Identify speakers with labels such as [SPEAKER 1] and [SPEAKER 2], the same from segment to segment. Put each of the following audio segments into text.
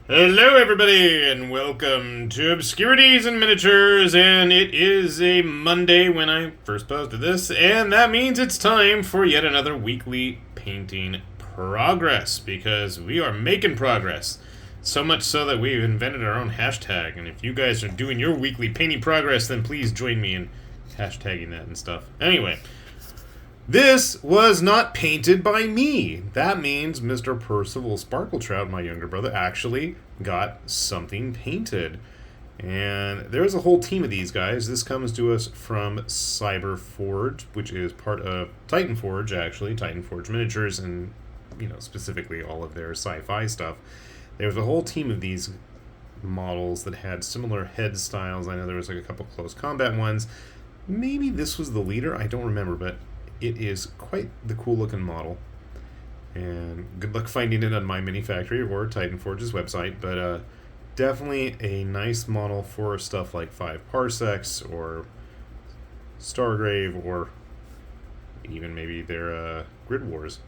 [SPEAKER 1] Hello, everybody, and welcome to Obscurities and Miniatures. And it is a Monday when I first posted this, and that means it's time for yet another weekly painting progress because we are making progress. So much so that we've invented our own hashtag. And if you guys are doing your weekly painting progress, then please join me in hashtagging that and stuff. Anyway. This was not painted by me. That means Mr. Percival Sparkletrout, my younger brother, actually got something painted. And there's a whole team of these guys. This comes to us from Cyberforge, which is part of Titanforge, actually. Titanforge Miniatures and, specifically all of their sci-fi stuff. There's a whole team of these models that had similar head styles. I know there was like a couple close combat ones. Maybe this was the leader. I don't remember, but it is quite the cool looking model, and good luck finding it on my mini factory or Titanforge's website, but definitely a nice model for stuff like 5 Parsecs or Stargrave, or even maybe their Grid Wars.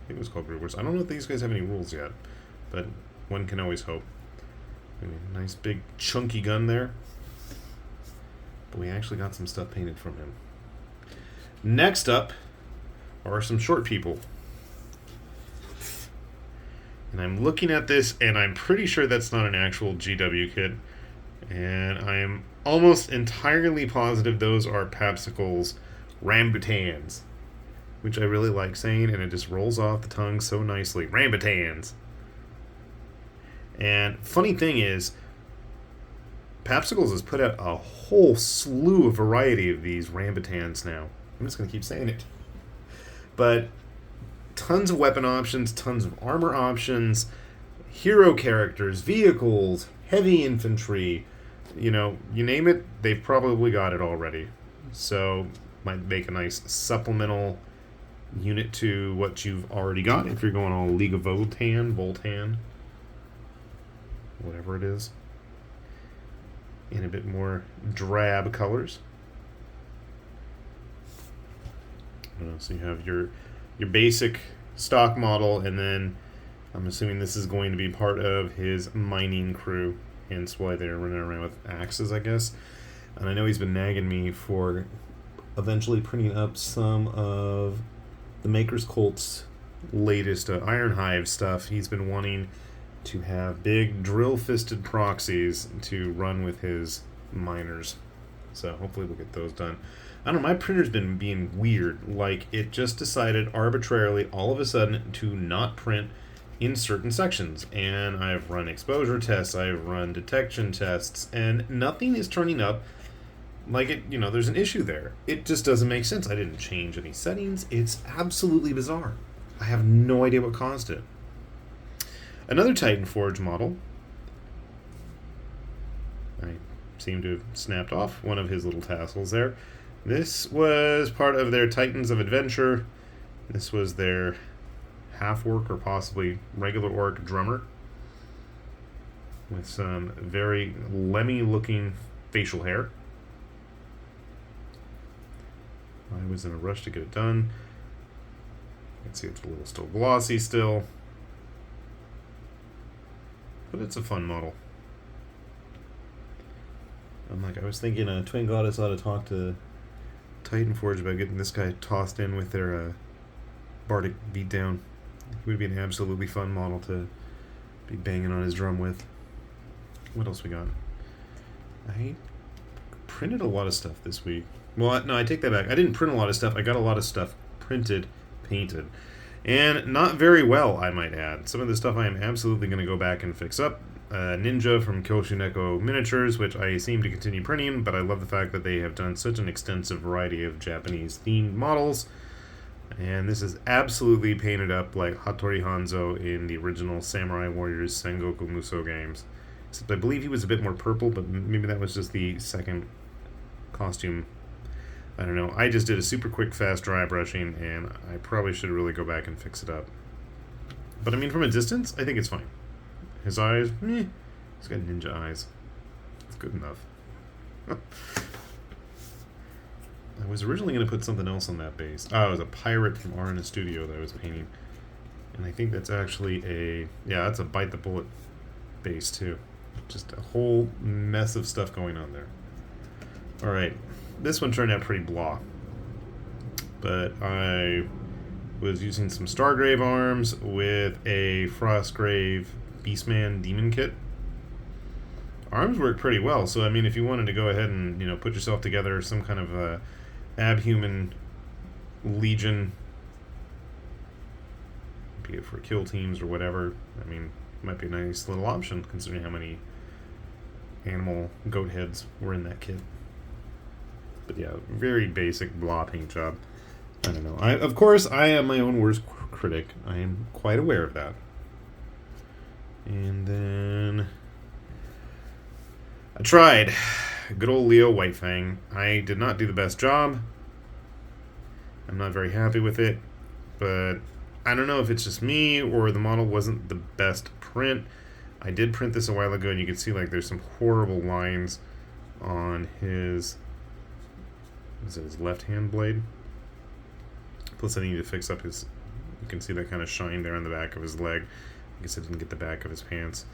[SPEAKER 1] I think it was called Grid Wars. I don't know if these guys have any rules yet, but one can always hope. Nice big chunky gun there, but we actually got some stuff painted from him. Next up are some short people. And I'm looking at this, and I'm pretty sure that's not an actual GW kit. And I am almost entirely positive those are Popsicle's Rambutans, which I really like saying, and it just rolls off the tongue so nicely. Rambutans. And funny thing is, Popsicles has put out a whole slew of variety of these Rambutans now. I'm just going to keep saying it. But tons of weapon options, tons of armor options, hero characters, vehicles, heavy infantry, you name it, they've probably got it already. So might make a nice supplemental unit to what you've already got if you're going all League of Voltan, whatever it is, in a bit more drab colors. So you have your basic stock model, and then I'm assuming this is going to be part of his mining crew, hence why they're running around with axes, I guess. And I know he's been nagging me for eventually printing up some of the Maker's Colt's latest Ironhive stuff. He's been wanting to have big drill-fisted proxies to run with his miners. So hopefully we'll get those done. I don't know, my printer's been being weird. Like, it just decided arbitrarily, all of a sudden, to not print in certain sections. And I've run exposure tests, I've run detection tests, and nothing is turning up like it, there's an issue there. It just doesn't make sense. I didn't change any settings. It's absolutely bizarre. I have no idea what caused it. Another Titanforge model. I seem to have snapped off one of his little tassels there. This was part of their Titans of Adventure. This was their half-orc or possibly regular orc drummer with some very Lemmy-looking facial hair. I was in a rush to get it done. You can see it's a little still glossy still, but it's a fun model. I was thinking Twin Goddess ought to talk to Titanforge about getting this guy tossed in with their Bardic beatdown. He would be an absolutely fun model to be banging on his drum with. What else we got? I printed a lot of stuff this week. Well, no, I take that back. I didn't print a lot of stuff. I got a lot of stuff printed, painted. And not very well, I might add. Some of the stuff I am absolutely going to go back and fix up. Ninja from Kyoshineko Miniatures, which I seem to continue printing, but I love the fact that they have done such an extensive variety of Japanese-themed models. And this is absolutely painted up like Hattori Hanzo in the original Samurai Warriors Sengoku Musou games. Except I believe he was a bit more purple, but maybe that was just the second costume. I don't know. I just did a super quick, fast dry brushing, and I probably should really go back and fix it up. But I mean, from a distance, I think it's fine. His eyes, he's got ninja eyes. It's good enough. I was originally going to put something else on that base. Oh, it was a pirate from Arna Studio that I was painting. And I think that's actually a... Yeah, that's a Bite the Bullet base too. Just a whole mess of stuff going on there. Alright, this one turned out pretty blah. But I was using some Stargrave arms with a Frostgrave Beastman Demon Kit. Arms work pretty well, so I mean, if you wanted to go ahead and, you know, put yourself together some kind of a abhuman legion, be it for kill teams or whatever, I mean, it might be a nice little option considering how many animal goat heads were in that kit. But yeah, very basic blah paint job. I don't know. Of course, I am my own worst critic. I am quite aware of that. And then I tried. Good old Leo Whitefang. I did not do the best job. I'm not very happy with it. But I don't know if it's just me or the model wasn't the best print. I did print this a while ago, and you can see like there's some horrible lines on his, is it his left hand blade? Plus I need to fix up his, you can see that kind of shine there on the back of his leg. I guess I didn't get the back of his pants.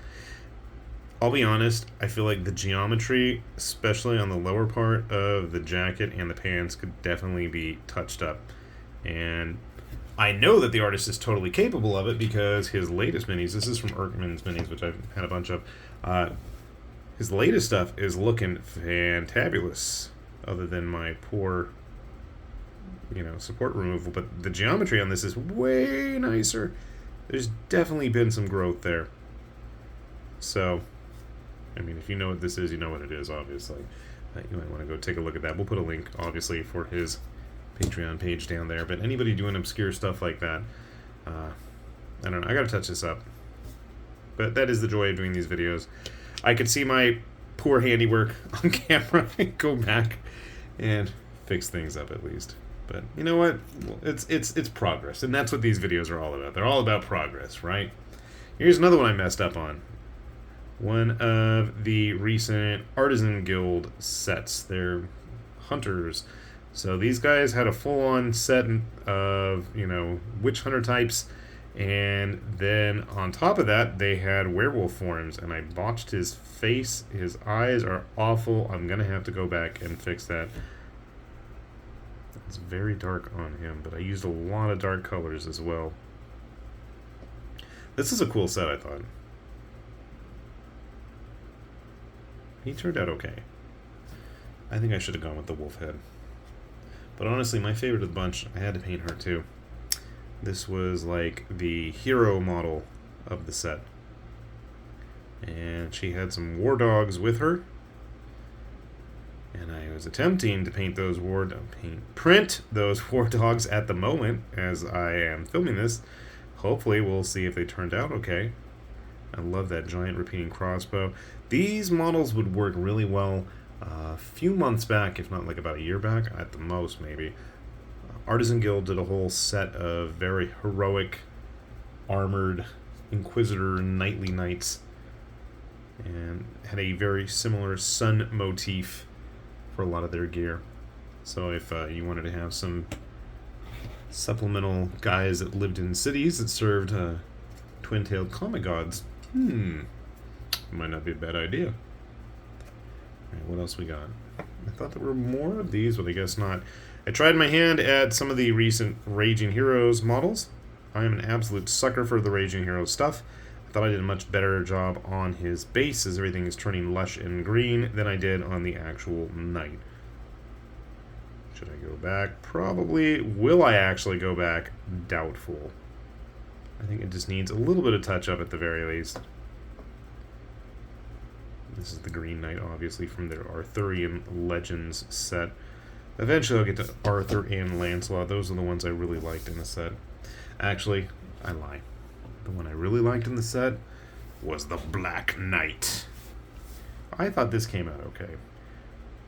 [SPEAKER 1] I'll be honest, I feel like the geometry, especially on the lower part of the jacket and the pants, could definitely be touched up. And I know that the artist is totally capable of it because his latest minis, this is from Erkman's minis, which I've had a bunch of, his latest stuff is looking fantabulous, other than my poor, you know, support removal. But the geometry on this is way nicer. There's definitely been some growth there. So, I mean, if you know what this is, you know what it is, obviously. You might want to go take a look at that. We'll put a link, obviously, for his Patreon page down there. But anybody doing obscure stuff like that, I don't know. I gotta touch this up. But that is the joy of doing these videos. I could see my poor handiwork on camera and go back and fix things up at least. But you know what? It's progress, and that's what these videos are all about. They're all about progress, right? Here's another one I messed up on. One of the recent Artisan Guild sets. They're hunters. So these guys had a full-on set of, you know, witch hunter types, and then on top of that, they had werewolf forms, and I botched his face. His eyes are awful. I'm gonna have to go back and fix that. It's very dark on him, but I used a lot of dark colors as well. This is a cool set, I thought. He turned out okay. I think I should have gone with the wolf head. But honestly, my favorite of the bunch, I had to paint her too. This was like the hero model of the set. And she had some war dogs with her. And I was attempting to paint those print those war dogs at the moment as I am filming this. Hopefully we'll see if they turned out okay. I love that giant repeating crossbow. These models would work really well a few months back, if not like about a year back, at the most maybe. Artisan Guild did a whole set of very heroic, armored Inquisitor knightly knights, and had a very similar sun motif for a lot of their gear. So if you wanted to have some supplemental guys that lived in cities that served twin-tailed comet gods, might not be a bad idea. Alright, what else we got? I thought there were more of these, but I guess not. I tried my hand at some of the recent Raging Heroes models. I am an absolute sucker for the Raging Heroes stuff. I thought I did a much better job on his base, as everything is turning lush and green, than I did on the actual knight. Should I go back? Probably. Will I actually go back? Doubtful. I think it just needs a little bit of touch-up at the very least. This is the Green Knight, obviously, from their Arthurian Legends set. Eventually I'll get to Arthur and Lancelot. Those are the ones I really liked in the set. Actually, I lie. The one I really liked in the set was the Black Knight. I thought this came out okay.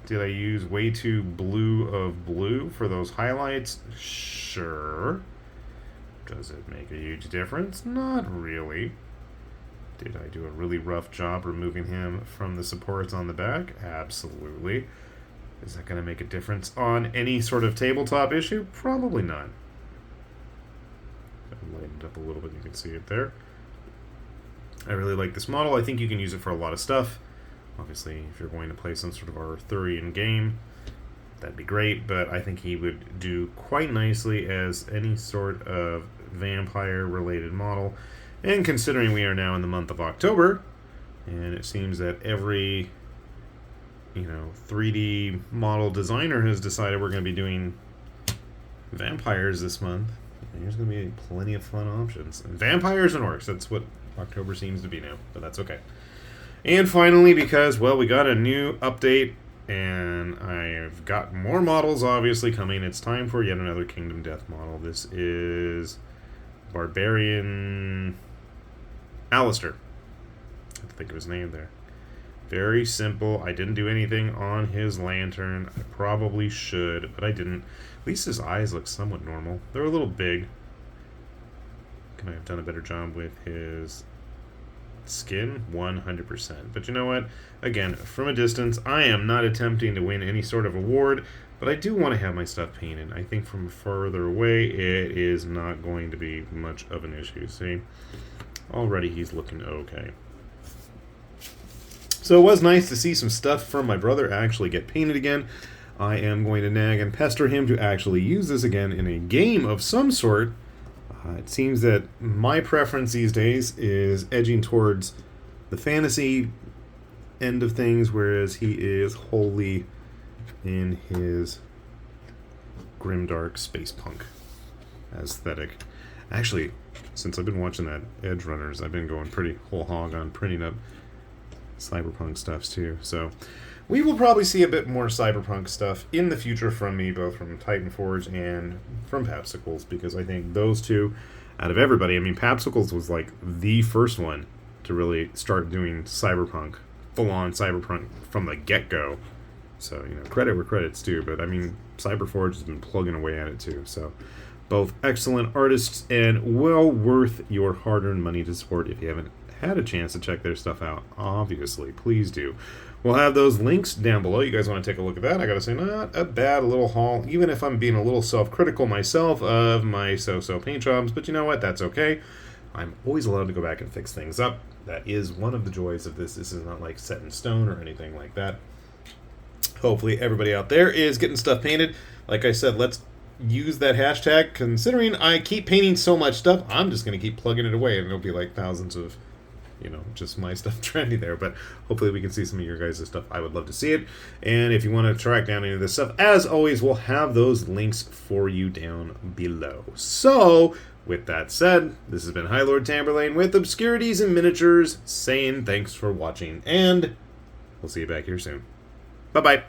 [SPEAKER 1] Did I use way too blue of blue for those highlights? Sure. Does it make a huge difference? Not really. Did I do a really rough job removing him from the supports on the back? Absolutely. Is that going to make a difference on any sort of tabletop issue? Probably not. I'll lighten it up a little bit, you can see it there. I really like this model. I think you can use it for a lot of stuff. Obviously, if you're going to play some sort of Arthurian game, that'd be great, but I think he would do quite nicely as any sort of vampire-related model. And considering we are now in the month of October, and it seems that every, 3D model designer has decided we're going to be doing vampires this month, there's going to be plenty of fun options. And vampires and orcs, that's what October seems to be now, but that's okay. And finally, because, well, we got a new update, and I've got more models obviously coming, it's time for yet another Kingdom Death model. This is Barbarian Alistair. I have to think of his name there. Very simple. I didn't do anything on his lantern. I probably should, but I didn't. At least his eyes look somewhat normal. They're a little big. Can I have done a better job with his skin? 100%. But you know what? Again, from a distance, I am not attempting to win any sort of award, but I do want to have my stuff painted. I think from further away, it is not going to be much of an issue. See? Already he's looking okay. So it was nice to see some stuff from my brother actually get painted again. I am going to nag and pester him to actually use this again in a game of some sort. It seems that my preference these days is edging towards the fantasy end of things, whereas he is wholly in his grimdark space punk aesthetic. Actually, since I've been watching that Edge Runners, I've been going pretty whole hog on printing up cyberpunk stuffs too. So we will probably see a bit more cyberpunk stuff in the future from me, both from Titan Forge and from Popsicles, because I think those two, out of everybody, I mean, Popsicles was like the first one to really start doing cyberpunk, full-on cyberpunk from the get-go. So, credit where credit's due, but I mean, Cyberforge has been plugging away at it too. So both excellent artists and well worth your hard-earned money to support. If you haven't had a chance to check their stuff out, obviously, please do. We'll have those links down below. You guys want to take a look at that? I gotta say, not a bad little haul, even if I'm being a little self-critical myself of my so-so paint jobs, but you know what? That's okay. I'm always allowed to go back and fix things up. That is one of the joys of this. This is not like set in stone or anything like that. Hopefully everybody out there is getting stuff painted. Like I said, let's use that hashtag. Considering I keep painting so much stuff, I'm just going to keep plugging it away, and it'll be like thousands of just my stuff trendy there, but hopefully we can see some of your guys' stuff. I would love to see it. And if you want to track down any of this stuff, as always, we'll have those links for you down below. So, with that said, this has been High Lord Tamberlane with Obscurities and Miniatures, saying thanks for watching, and we'll see you back here soon. Bye-bye.